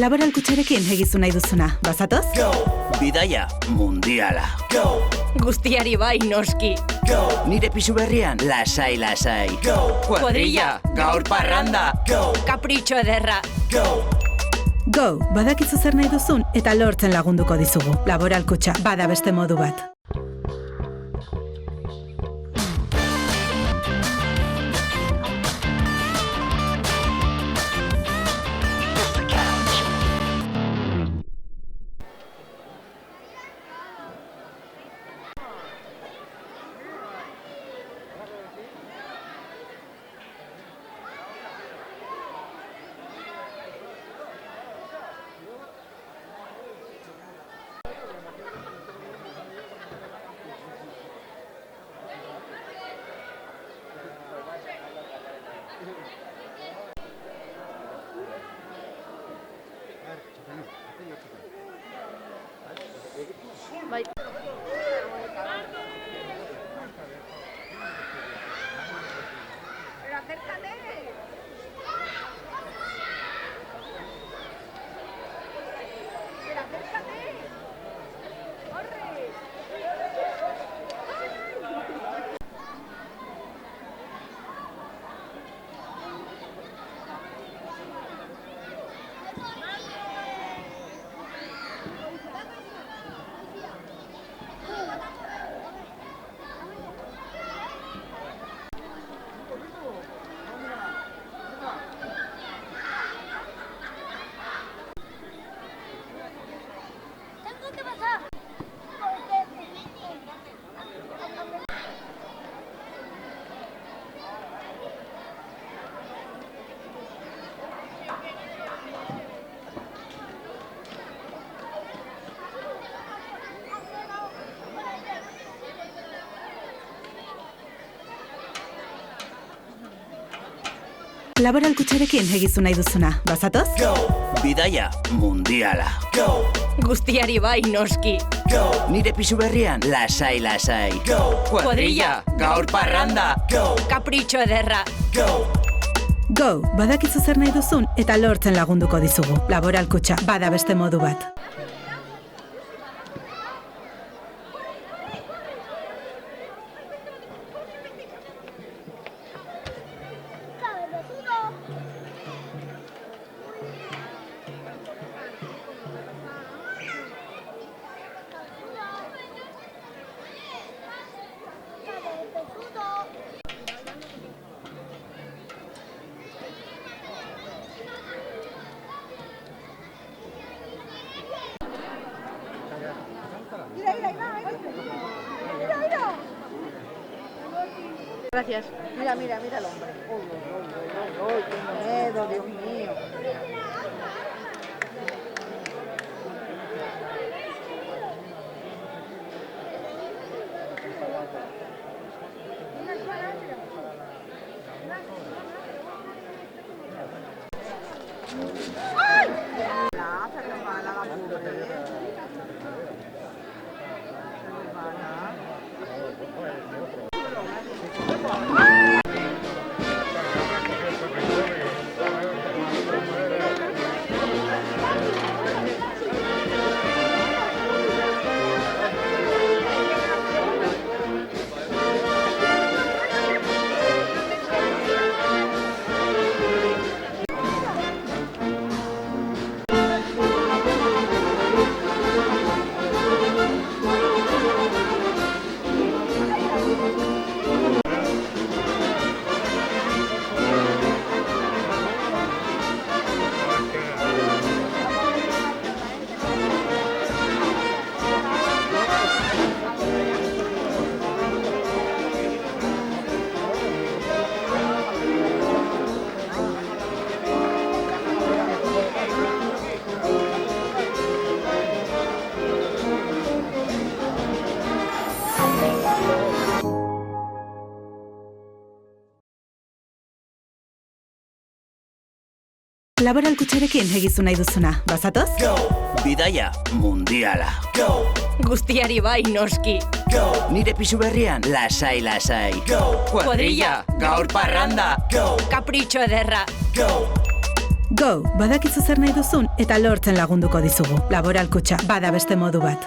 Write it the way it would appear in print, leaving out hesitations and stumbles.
Laboral kutxarekin egizu nahi duzuna, bazatoz? Bidaia mundiala. Guztiari bai, noski. Nire pisu berrian, lasai. Kuadrilla, gaur parranda. Kapritxo ederra. Go, badakizu zer nahi duzun eta lortzen lagunduko dizugu. Laboral kutxa, bada beste modu bat. Bai. Pero acércate. Pero acércate. Corre. ¿Qué pasa? Laboral kutxarekin egizu nahi duzuna, bazatoz? Bidaia mundiala. Guztiari bai, noski. Nire pisu berrian, lasai. Kuadrilla, gaur parranda. Kapritxo ederra. Go, badakizu zer nahi duzun eta lortzen lagunduko dizugu. Laboral kutxa, bada beste modu bat. Gracias. Mira el hombre. Uy, qué miedo, Dios mío. ¡Ay! Se resbala la pobre. Laboral kutxarekin egizu nahi duzuna, bazatoz? Bidaia mundiala. Guztiari bai, noski. Nire pisu berrian, lasai. Kuadrilla, gaur parranda. Kapritxo ederra. Go, badakizu zer nahi duzun eta lortzen lagunduko dizugu. Laboral Kutxa, bada beste modu bat.